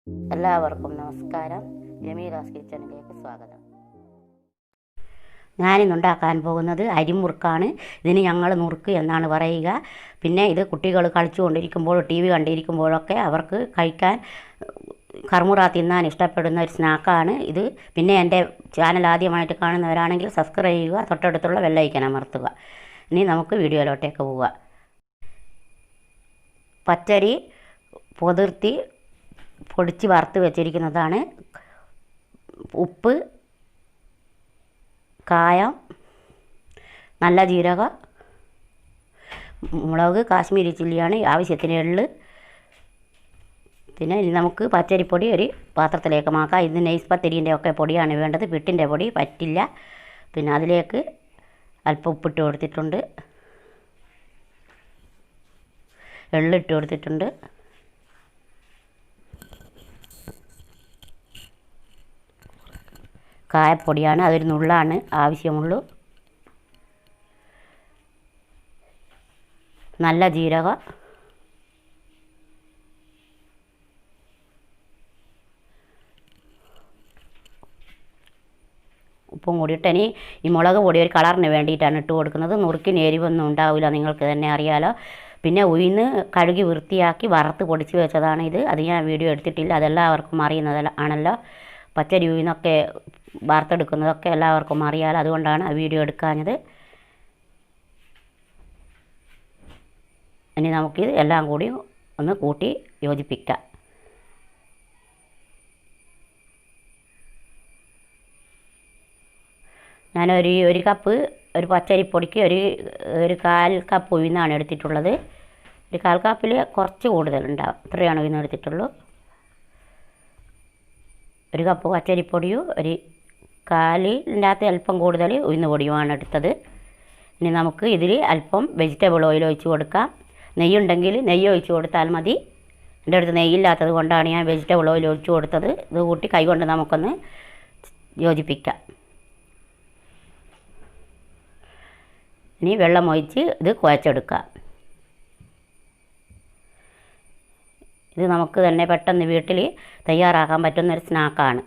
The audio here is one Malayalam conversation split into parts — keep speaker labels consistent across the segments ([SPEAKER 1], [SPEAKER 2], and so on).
[SPEAKER 1] എല്ലാവർക്കും നമസ്കാരം. ജമീലാസ് കിച്ചണിലേക്ക് സ്വാഗതം. ഞാനിന്നുണ്ടാക്കാൻ പോകുന്നത് അരിമുറുക്കാണ്. ഇതിന് ഞങ്ങൾ നുറുക്ക് എന്നാണ് പറയുക. പിന്നെ ഇത് കുട്ടികൾ കളിച്ചുകൊണ്ടിരിക്കുമ്പോൾ ടി വി കണ്ടിരിക്കുമ്പോഴൊക്കെ അവർക്ക് കഴിക്കാൻ കർമുറ തിന്നാൻ ഇഷ്ടപ്പെടുന്ന ഒരു സ്നാക്കാണ് ഇത്. പിന്നെ എൻ്റെ ചാനൽ ആദ്യമായിട്ട് കാണുന്നവരാണെങ്കിൽ സബ്സ്ക്രൈബ് ചെയ്യുക, തൊട്ടടുത്തുള്ള ബെല്ലൈക്കൻ അമർത്തുക. ഇനി നമുക്ക് വീഡിയോയിലോട്ടേക്ക് പോവുക. പച്ചരി പൊതിർത്തി പൊടിച്ച് വറുത്ത് വെച്ചിരിക്കുന്നതാണ്. ഉപ്പ്, കായം, നല്ല ജീരകം, മുളക്, കാശ്മീരി ചില്ലിയാണ്, ആവശ്യത്തിന് എള്ള്. പിന്നെ ഇനി നമുക്ക് പച്ചരിപ്പൊടി ഒരു പാത്രത്തിലേക്ക് മാക്കാം. ഇത് നൈസ് പത്തിരീൻ്റെ ഒക്കെ പൊടിയാണ് വേണ്ടത്, പിട്ടിൻ്റെ പൊടി പറ്റില്ല. പിന്നെ അതിലേക്ക് അല്പം ഉപ്പിട്ട് കൊടുത്തിട്ടുണ്ട്, എള്ളിട്ട് കൊടുത്തിട്ടുണ്ട്, കായപ്പൊടിയാണ്, അതൊരു നുള്ളാണ് ആവശ്യമുള്ളൂ, നല്ല ജീരകം, ഉപ്പും കൂടിയിട്ട് ഇനി ഈ മുളക് പൊടി ഒരു കളറിന് വേണ്ടിയിട്ടാണ് ഇട്ട് കൊടുക്കുന്നത്. നുറുക്കിന് എരിവൊന്നും ഉണ്ടാവില്ല, നിങ്ങൾക്ക് തന്നെ അറിയാലോ. പിന്നെ ഉഴുന്ന് കഴുകി വൃത്തിയാക്കി വറുത്ത് പൊടിച്ച് വെച്ചതാണ് ഇത്. അത് ഞാൻ വീഡിയോ എടുത്തിട്ടില്ല, അതെല്ലാവർക്കും അറിയുന്നത് ആണല്ലോ. പച്ചരി ഉഴുന്നൊക്കെ വറുത്തെടുക്കുന്നതൊക്കെ എല്ലാവർക്കും അറിയാമല്ലോ, അതുകൊണ്ടാണ് ആ വീഡിയോ എടുക്കാഞ്ഞത്. ഇനി നമുക്കിത് എല്ലാം കൂടി ഒന്ന് കൂട്ടി യോജിപ്പിക്കാം. ഞാനൊരു കപ്പ് ഒരു പച്ചരിപ്പൊടിക്ക് ഒരു 1/4 കപ്പ് ഉഴുന്നാണ് എടുത്തിട്ടുള്ളത്. ഒരു 1/4 കപ്പിൽ കുറച്ച് കൂടുതലുണ്ടാവും, ഇത്രയാണ് ഉഴുന്ന് എടുത്തിട്ടുള്ളൂ. 1 കപ്പ് പച്ചരിപ്പൊടിയും ഒരു 1/4ൻ്റെ അകത്ത് അല്പം കൂടുതൽ ഉഴുന്ന് പൊടിയുമാണ് എടുത്തത്. ഇനി നമുക്ക് ഇതിൽ അല്പം വെജിറ്റബിൾ ഓയിൽ ഒഴിച്ച് കൊടുക്കാം. നെയ്യുണ്ടെങ്കിൽ നെയ്യ് ഒഴിച്ച് കൊടുത്താൽ മതി. എൻ്റെ അടുത്ത് നെയ്യില്ലാത്തത് കൊണ്ടാണ് ഞാൻ വെജിറ്റബിൾ ഓയിൽ ഒഴിച്ച് കൊടുത്തത്. ഇത് കൂട്ടി കൈകൊണ്ട് നമുക്കൊന്ന് യോജിപ്പിക്കാം. ഇനി വെള്ളം ഒഴിച്ച് ഇത് കുഴച്ചെടുക്കാം. ഇത് നമുക്ക് തന്നെ പെട്ടെന്ന് വീട്ടിൽ തയ്യാറാക്കാൻ പറ്റുന്നൊരു സ്നാക്കാണ്.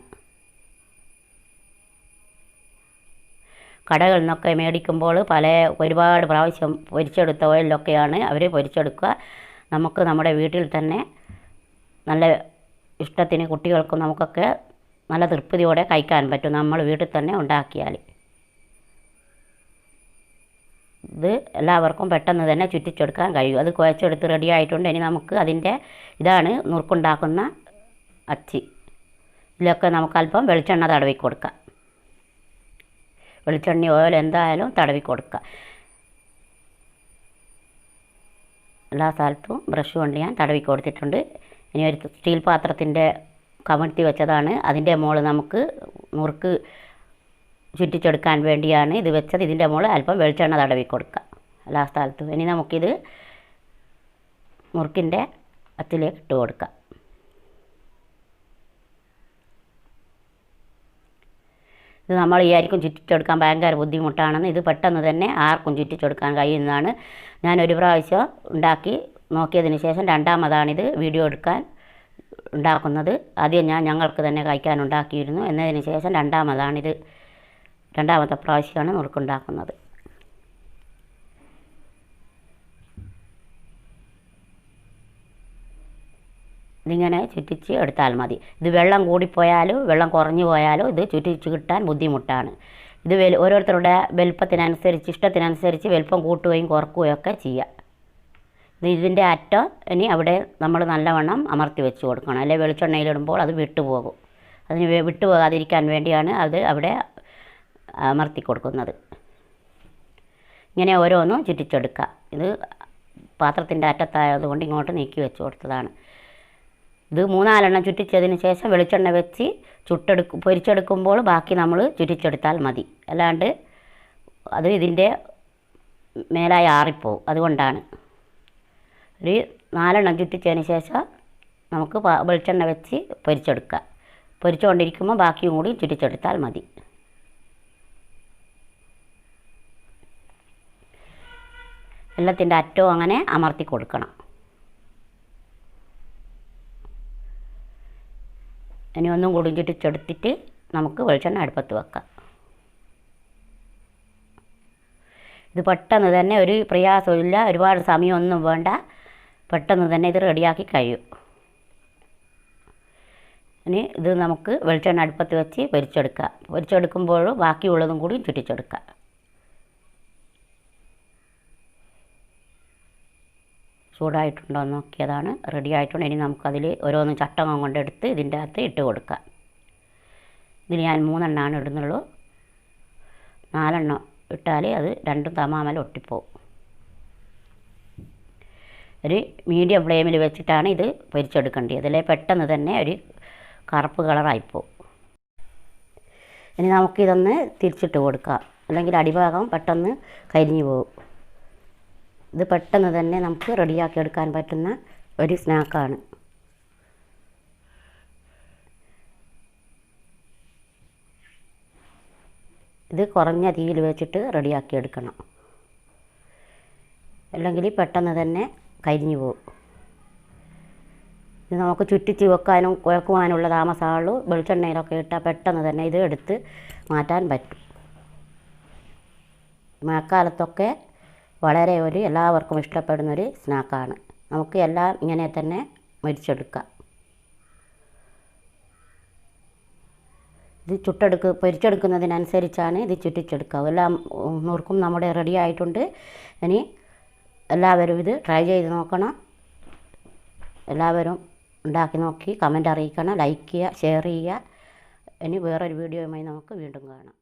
[SPEAKER 1] കടകളിൽ നിന്നൊക്കെ മേടിക്കുമ്പോൾ ഒരുപാട് പ്രാവശ്യം പൊരിച്ചെടുത്ത ഓയിലൊക്കെയാണ് അവർ പൊരിച്ചെടുക്കുക. നമുക്ക് നമ്മുടെ വീട്ടിൽ തന്നെ നല്ല ഇഷ്ടത്തിന് കുട്ടികൾക്കും നമുക്കൊക്കെ നല്ല തൃപ്തിയോടെ കഴിക്കാൻ പറ്റും, നമ്മൾ വീട്ടിൽ തന്നെ ഉണ്ടാക്കിയാൽ. ഇത് എല്ലാവർക്കും പെട്ടെന്ന് തന്നെ ചുറ്റിച്ചെടുക്കാൻ കഴിയും. അത് കുഴച്ചെടുത്ത് റെഡി ആയിട്ടുണ്ട്. ഇനി നമുക്ക് ഇതാണ് നുറുക്കുണ്ടാക്കുന്ന അച്ചി. ഇതിലൊക്കെ നമുക്ക് അല്പം വെളിച്ചെണ്ണ തടവി കൊടുക്കാം. വെളിച്ചെണ്ണ ഓയിൽ എന്തായാലും തടവി കൊടുക്കുക. എല്ലാ സ്ഥലത്തും ബ്രഷ് കൊണ്ട് ഞാൻ തടവി കൊടുത്തിട്ടുണ്ട്. ഇനി ഒരു സ്റ്റീൽ പാത്രത്തിൻ്റെ കമഴ്ത്തി വെച്ചതാണ്, അതിൻ്റെ മുകളിൽ നമുക്ക് നുറുക്ക് ചുറ്റിച്ചെടുക്കാൻ വേണ്ടിയാണ് ഇത് വെച്ചത്. ഇതിൻ്റെ മുകളിൽ അല്പം വെളിച്ചെണ്ണ തടവി കൊടുക്കുക എല്ലാ സ്ഥലത്തും. ഇനി നമുക്കിത് നുറുക്കിൻ്റെ അച്ചിലേക്ക് ഇട്ട് കൊടുക്കാം. ഇത് നമ്മൾ വിചാരിക്കും ചുറ്റിച്ചെടുക്കാൻ ഭയങ്കര ബുദ്ധിമുട്ടാണെന്ന്. ഇത് പെട്ടെന്ന് തന്നെ ആർക്കും ചുറ്റിച്ചെടുക്കാൻ കഴിയുന്നതാണ്. ഞാനൊരു പ്രാവശ്യം ഉണ്ടാക്കി നോക്കിയതിന് ശേഷം രണ്ടാമതാണിത് വീഡിയോ എടുക്കാൻ ഉണ്ടാക്കുന്നത്. ആദ്യം ഞങ്ങൾക്ക് തന്നെ കഴിക്കാൻ ഉണ്ടാക്കിയിരുന്നു, എന്നതിന് ശേഷം രണ്ടാമത്തെ പ്രാവശ്യമാണ് നുറുക്കുണ്ടാക്കുന്നത്. ഇതിങ്ങനെ ചുറ്റിച്ച് എടുത്താൽ മതി. ഇത് വെള്ളം കൂടിപ്പോയാലും വെള്ളം കുറഞ്ഞു പോയാലും ഇത് ചുറ്റിച്ച് കിട്ടാൻ ബുദ്ധിമുട്ടാണ്. ഇത് ഓരോരുത്തരുടെ വലുപ്പത്തിനനുസരിച്ച് ഇഷ്ടത്തിനനുസരിച്ച് വലുപ്പം കൂട്ടുകയും കുറക്കുകയും ഒക്കെ ചെയ്യാം. ഇതിൻ്റെ അറ്റം ഇനി അവിടെ നമ്മൾ നല്ലവണ്ണം അമർത്തി വെച്ച് കൊടുക്കണം, അല്ലെങ്കിൽ വെളിച്ചെണ്ണയിലിടുമ്പോൾ അത് വിട്ടുപോകും. അതിന് വിട്ടുപോകാതിരിക്കാൻ വേണ്ടിയാണ് അത് അവിടെ അമർത്തി കൊടുക്കുന്നത്. ഇങ്ങനെ ഓരോന്നും ചുറ്റിച്ചെടുക്കുക. ഇത് പാത്രത്തിൻ്റെ അറ്റത്തായതുകൊണ്ട് ഇങ്ങോട്ട് നീക്കി വെച്ച് കൊടുത്തതാണ്. ഇത് 3-4 എണ്ണം ചുറ്റിച്ചതിന് ശേഷം വെളിച്ചെണ്ണ വെച്ച് പൊരിച്ചെടുക്കുമ്പോൾ ബാക്കി നമ്മൾ ചുറ്റിച്ചെടുത്താൽ മതി. അല്ലാണ്ട് അത് ഇതിൻ്റെ മേലായി ആറിപ്പോവും. അതുകൊണ്ടാണ് ഒരു 4 എണ്ണം ചുറ്റിച്ചതിന് ശേഷം നമുക്ക് വെളിച്ചെണ്ണ വെച്ച് പൊരിച്ചെടുക്കുക. പൊരിച്ചുകൊണ്ടിരിക്കുമ്പോൾ ബാക്കിയും കൂടി ചുറ്റിച്ചെടുത്താൽ മതി. എല്ലാത്തിൻ്റെ അറ്റവും അങ്ങനെ അമർത്തി കൊടുക്കണം. ഇനി ഒന്നും കൂടി ചുറ്റിച്ചെടുത്തിട്ട് നമുക്ക് വെളിച്ചെണ്ണ അടുപ്പത്ത് വെക്കാം. ഇത് പെട്ടെന്ന് തന്നെ, ഒരു പ്രയാസമില്ല, ഒരുപാട് സമയമൊന്നും വേണ്ട, പെട്ടെന്ന് തന്നെ ഇത് റെഡിയാക്കി കഴിയും. ഇനി ഇത് നമുക്ക് വെളിച്ചെണ്ണ അടുപ്പത്ത് വെച്ച് പൊരിച്ചെടുക്കാം. പൊരിച്ചെടുക്കുമ്പോൾ ബാക്കിയുള്ളതും കൂടി ചുറ്റിച്ചെടുക്കാം. ചൂടായിട്ടുണ്ടോ എന്ന് നോക്കിയതാണ്, റെഡി ആയിട്ടുണ്ട്. ഇനി നമുക്കതിൽ ഓരോന്നും ചട്ടകം കൊണ്ടെടുത്ത് ഇതിൻ്റെ അകത്ത് ഇട്ട് കൊടുക്കാം. ഇതിൽ ഞാൻ 3 എണ്ണമാണ് ഇടുന്നുള്ളൂ. 4 എണ്ണം ഇട്ടാൽ അത് രണ്ടും തമാമൽ ഒട്ടിപ്പോവും. ഒരു മീഡിയം ഫ്ലെയിമിൽ വെച്ചിട്ടാണ് ഇത് പൊരിച്ചെടുക്കേണ്ടത്. അതിലെ പെട്ടെന്ന് തന്നെ ഒരു കറുപ്പ് കളറായിപ്പോവും. ഇനി നമുക്കിതൊന്ന് തിരിച്ചിട്ട് കൊടുക്കാം, അല്ലെങ്കിൽ അടിഭാഗം പെട്ടെന്ന് കരിഞ്ഞു പോകും. ഇത് പെട്ടെന്ന് തന്നെ നമുക്ക് റെഡിയാക്കി എടുക്കാൻ പറ്റുന്ന ഒരു സ്നാക്കാണ്. ഇത് കുറഞ്ഞ തീയിൽ വെച്ചിട്ട് റെഡിയാക്കി എടുക്കണം, അല്ലെങ്കിൽ പെട്ടെന്ന് തന്നെ കരിഞ്ഞു പോകും. ഇത് നമുക്ക് ചുറ്റിച്ച് വെക്കാനും കുഴക്കുവാനുള്ള താമസമുള്ളൂ. വെളിച്ചെണ്ണയിലൊക്കെ ഇട്ടാൽ പെട്ടെന്ന് തന്നെ ഇത് എടുത്ത് മാറ്റാൻ പറ്റും. മഴക്കാലത്തൊക്കെ വളരെ എല്ലാവർക്കും ഇഷ്ടപ്പെടുന്നൊരു സ്നാക്കാണ്. നമുക്ക് എല്ലാം ഇങ്ങനെ തന്നെ മരിച്ചെടുക്കാം. ഇത് പൊരിച്ചെടുക്കുന്നതിനനുസരിച്ചാണ് ഇത് ചുറ്റിച്ചെടുക്കുക. എല്ലാം നുറുക്കും നമ്മുടെ റെഡി ആയിട്ടുണ്ട്. ഇനി എല്ലാവരും ഇത് ട്രൈ ചെയ്ത് നോക്കണം. എല്ലാവരും ഉണ്ടാക്കി നോക്കി കമൻ്റ് അറിയിക്കണം, ലൈക്ക് ചെയ്യുക, ഷെയർ ചെയ്യുക. ഇനി വേറൊരു വീഡിയോയുമായി നമുക്ക് വീണ്ടും കാണാം.